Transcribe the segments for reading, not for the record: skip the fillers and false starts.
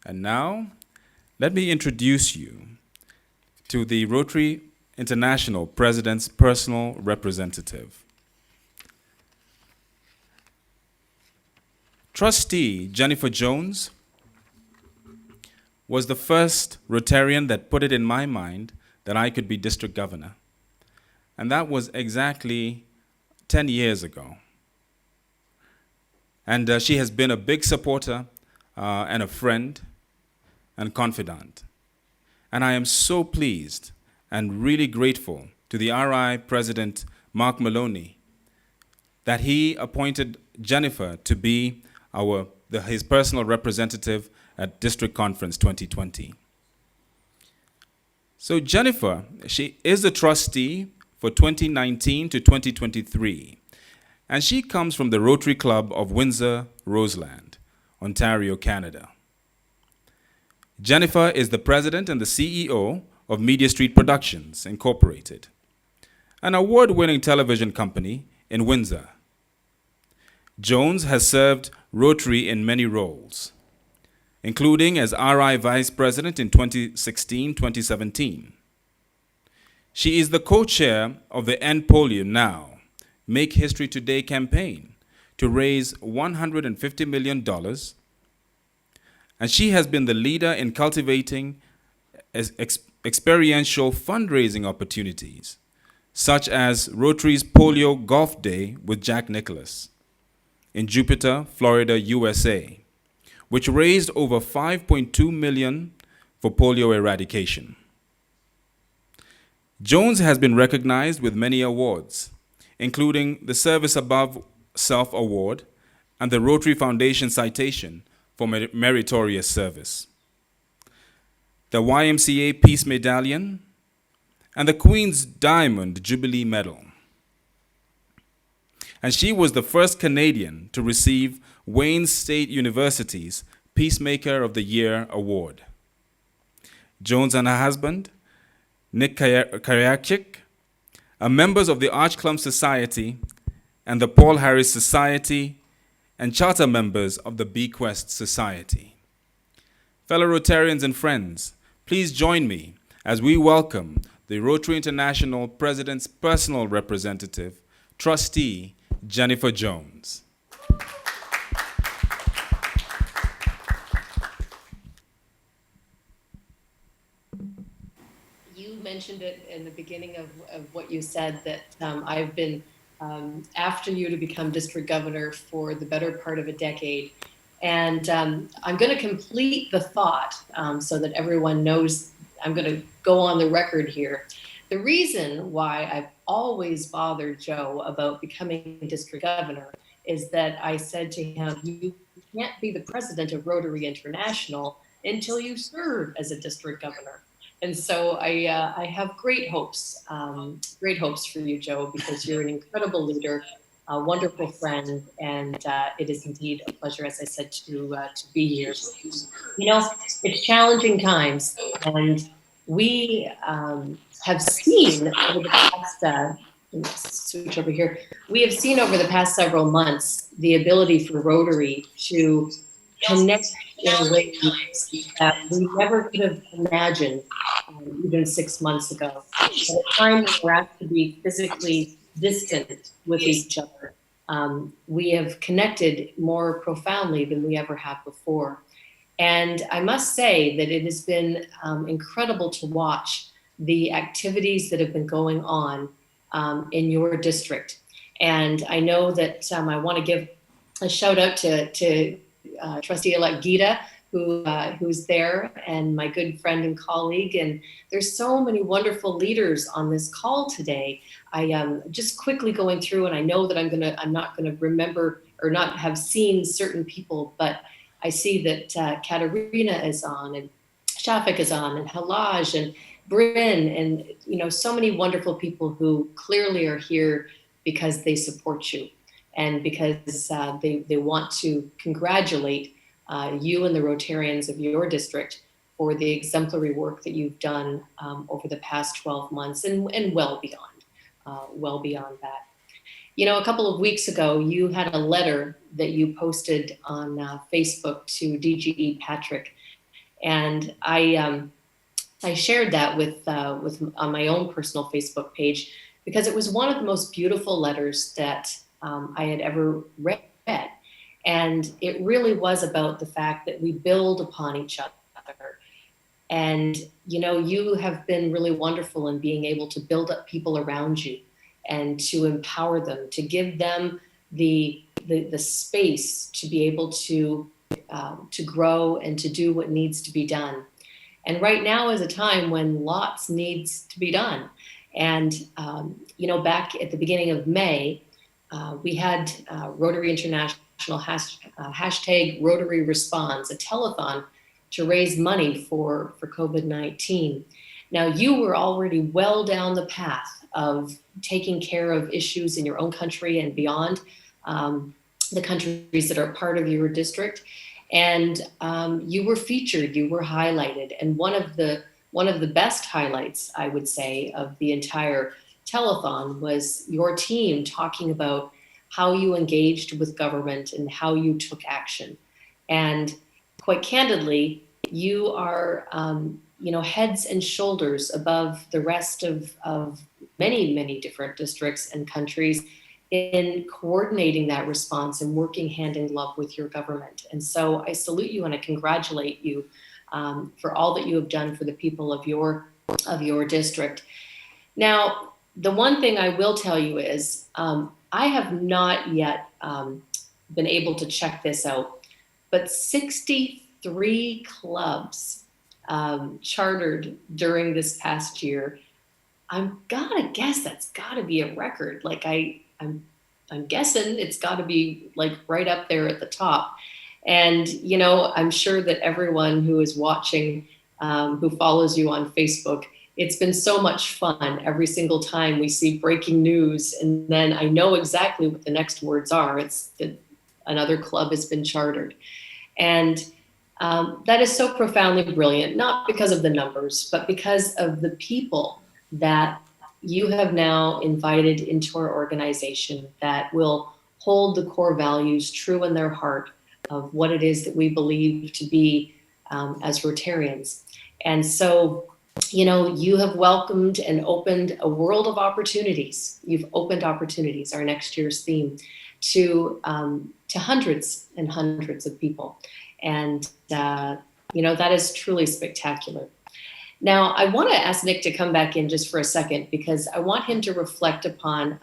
And now, let me introduce you to the Rotary International President's personal representative. Trustee Jennifer Jones was the first Rotarian that put it in my mind that I could be district governor. And that was exactly 10 years ago. And she has been a big supporter and a friend and confidant. And I am so pleased and really grateful to the RI President Mark Maloney that he appointed Jennifer to be his personal representative at District Conference 2020. So Jennifer, she is a trustee for 2019 to 2023, and she comes from the Rotary Club of Windsor, Roseland, Ontario, Canada. Jennifer is the president and the CEO of Media Street Productions, Incorporated, an award-winning television company in Windsor. Jones has served Rotary in many roles, including as RI Vice President in 2016-2017. She is the co-chair of the End Polio Now, Make History Today campaign to raise $150 million, and she has been the leader in cultivating experiential fundraising opportunities, such as Rotary's Polio Golf Day with Jack Nicklaus in Jupiter, Florida, USA, which raised over $5.2 million for polio eradication. Jones has been recognized with many awards, including the Service Above Self Award and the Rotary Foundation Citation for Meritorious Service, the YMCA Peace Medallion, and the Queen's Diamond Jubilee Medal. And she was the first Canadian to receive Wayne State University's Peacemaker of the Year Award. Jones and her husband, Nick Karyachik, are members of the Archclumb Society and the Paul Harris Society and charter members of the Bequest Society. Fellow Rotarians and friends, please join me as we welcome the Rotary International President's personal representative, Trustee Jennifer Jones. You mentioned it in the beginning of what you said, that I've been after you to become district governor for the better part of a decade. And I'm going to complete the thought so that everyone knows. I'm going to go on the record here. The reason why I've always bothered Joe about becoming district governor is that I said to him, you can't be the president of Rotary International until you serve as a district governor. And so I have great hopes for you, Joe, because you're an incredible leader, a wonderful friend, and it is indeed a pleasure, as I said, to be here. You know, it's challenging times, and we have seen over the past, switch over here, we have seen over the past several months the ability for Rotary to connect in a way that we never could have imagined even 6 months ago. At a time when we're asked to be physically distant with each other, we have connected more profoundly than we ever have before. And I must say that it has been incredible to watch the activities that have been going on in your district. And I know that I want to give a shout out to Trustee-elect Geeta, who's there, and my good friend and colleague. And there's so many wonderful leaders on this call today. I am just quickly going through, and I know that I'm not gonna remember or not have seen certain people, but I see that Katerina is on, and Shafik is on, and Halaj, and Bryn, and so many wonderful people who clearly are here because they support you and because they want to congratulate you and the Rotarians of your district for the exemplary work that you've done over the past 12 months and well beyond that. A couple of weeks ago, you had a letter that you posted on Facebook to DGE Patrick, And I shared that with on my own personal Facebook page because it was one of the most beautiful letters that I had ever read. And it really was about the fact that we build upon each other. And, you know, you have been really wonderful in being able to build up people around you and to empower them, to give them the space to be able to grow and to do what needs to be done. And right now is a time when lots needs to be done. And, you know, back at the beginning of May, we had Rotary International hashtag Rotary Responds, a telethon to raise money for COVID-19. Now, you were already well down the path of taking care of issues in your own country and beyond, the countries that are part of your district. And you were featured, you were highlighted. And one of the best highlights, I would say, of the entire telethon was your team talking about how you engaged with government and how you took action. And quite candidly, you are, you know, heads and shoulders above the rest of many, many different districts and countries in coordinating that response and working hand in glove with your government. And so I salute you and I congratulate you for all that you have done for the people of your district. Now, the one thing I will tell you is I have not yet been able to check this out, but 63 clubs chartered during this past year. I'm gotta guess that's gotta be a record. Like I'm guessing it's gotta be like right up there at the top. And, you know, I'm sure that everyone who is watching, who follows you on Facebook, it's been so much fun every single time we see breaking news. And then I know exactly what the next words are. It's that another club has been chartered. And that is so profoundly brilliant, not because of the numbers, but because of the people that you have now invited into our organization that will hold the core values true in their heart of what it is that we believe to be as Rotarians. And so, you know, you have welcomed and opened a world of opportunities. You've opened opportunities, our next year's theme, to hundreds and hundreds of people. And, you know, that is truly spectacular. Now, I want to ask Nick to come back in just for a second because I want him to reflect upon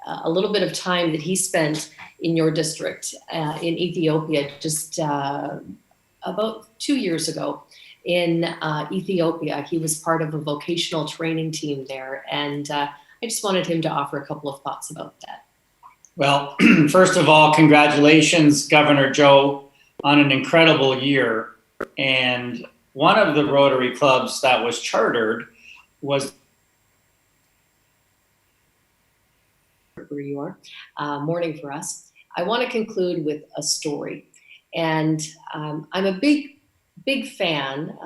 a little bit of time that he spent in your district in Ethiopia just about 2 years ago. In Ethiopia, he was part of a vocational training team there. And I just wanted him to offer a couple of thoughts about that. Well, first of all, congratulations, Governor Joe, on an incredible year. And one of the Rotary clubs that was chartered was where you are, morning for us. I want to conclude with a story. And I'm a big fan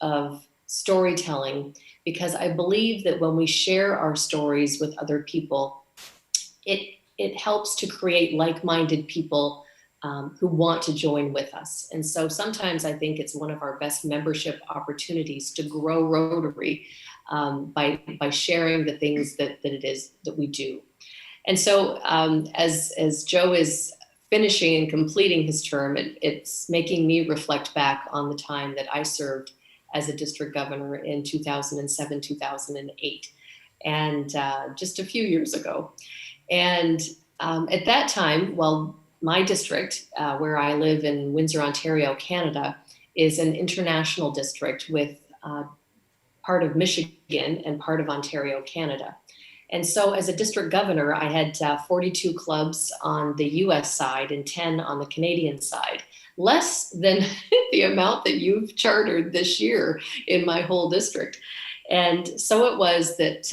of storytelling because I believe that when we share our stories with other people, it helps to create like-minded people who want to join with us. And so sometimes I think it's one of our best membership opportunities to grow Rotary by sharing the things that it is that we do. And so as Joe is finishing and completing his term, it's making me reflect back on the time that I served as a district governor in 2007, 2008, and just a few years ago. And at that time, well, my district, where I live in Windsor, Ontario, Canada, is an international district with part of Michigan and part of Ontario, Canada. And so as a district governor, I had 42 clubs on the US side and 10 on the Canadian side, less than the amount that you've chartered this year in my whole district. And so it was that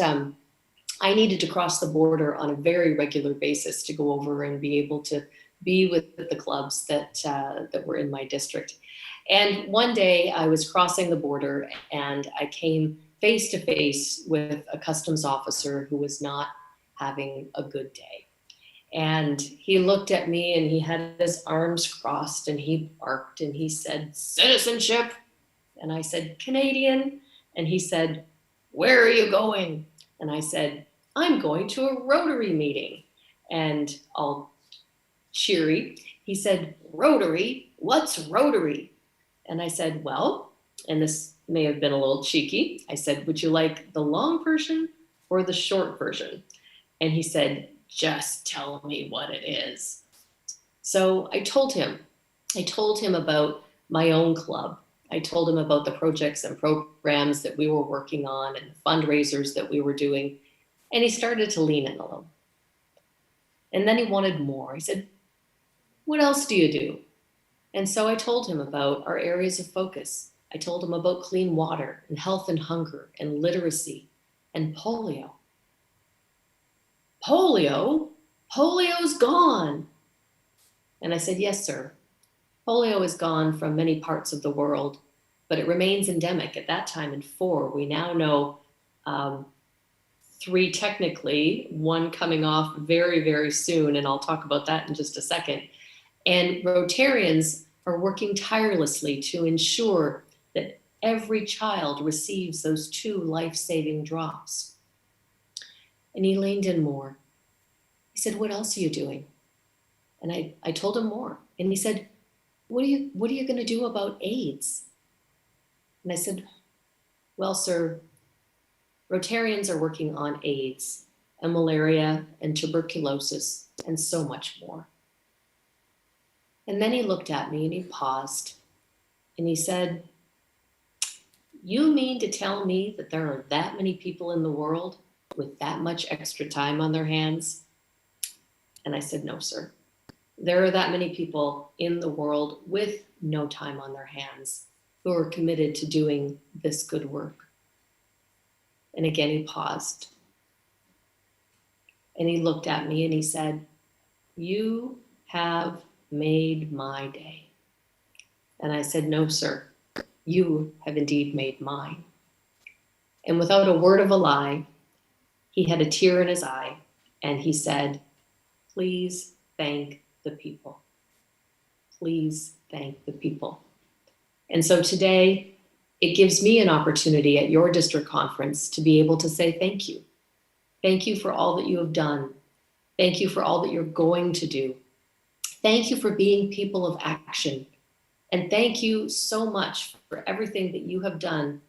I needed to cross the border on a very regular basis to go over and be able to be with the clubs that were in my district. And one day I was crossing the border and I came face to face with a customs officer who was not having a good day. And he looked at me and he had his arms crossed and he barked and he said, "Citizenship." And I said, "Canadian." And he said, "Where are you going?" And I said, "I'm going to a Rotary meeting." And all cheery, he said, "Rotary? What's Rotary?" And I said, "Well," and this may have been a little cheeky, I said, "Would you like the long version or the short version?" And he said, "Just tell me what it is." So I told him about my own club. I told him about the projects and programs that we were working on and the fundraisers that we were doing. And he started to lean in a little. And then he wanted more. He said, "What else do you do?" And so I told him about our areas of focus. I told him about clean water and health and hunger and literacy and polio. "Polio? Polio's gone." And I said, "Yes, sir. Polio is gone from many parts of the world, but it remains endemic." At that time in 4, we now know 3 technically, 1 coming off very, very soon, and I'll talk about that in just a second. And Rotarians are working tirelessly to ensure that every child receives those 2 life-saving drops. And he leaned in more. He said, "What else are you doing?" And I told him more. And he said, what are you going to do about AIDS?" And I said, "Well, sir, Rotarians are working on AIDS and malaria and tuberculosis and so much more." And then he looked at me and he paused and he said, "You mean to tell me that there are that many people in the world with that much extra time on their hands?" And I said, "No, sir. There are that many people in the world with no time on their hands who are committed to doing this good work." And again, he paused. And he looked at me and he said, "You have made my day." And I said, "No, sir. You have indeed made mine." And without a word of a lie, he had a tear in his eye and he said, "Please thank the people. Please thank the people." And so today, it gives me an opportunity at your district conference to be able to say thank you. Thank you for all that you have done. Thank you for all that you're going to do. Thank you for being people of action. And thank you so much for everything that you have done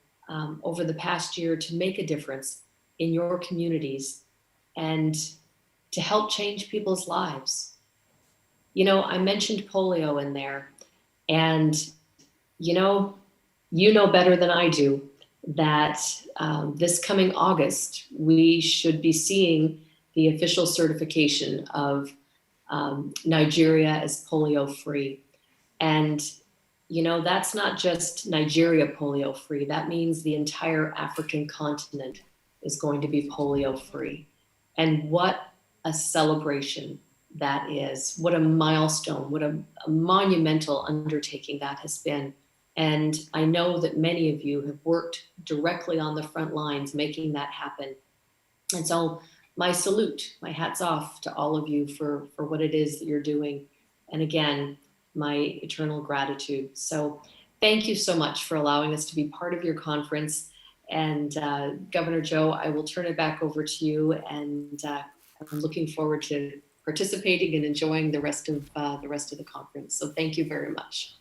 over the past year to make a difference in your communities and to help change people's lives. You know, I mentioned polio in there, and you know better than I do that this coming August, we should be seeing the official certification of Nigeria as polio-free. And, you know, that's not just Nigeria polio-free. That means the entire African continent is going to be polio-free. And what a celebration that is. What a milestone, what a monumental undertaking that has been. And I know that many of you have worked directly on the front lines making that happen. And so my salute, my hats off to all of you for what it is that you're doing. And again, my eternal gratitude. So thank you so much for allowing us to be part of your conference. And Governor Joe, I will turn it back over to you. And I'm looking forward to participating and enjoying the rest of the conference. So thank you very much.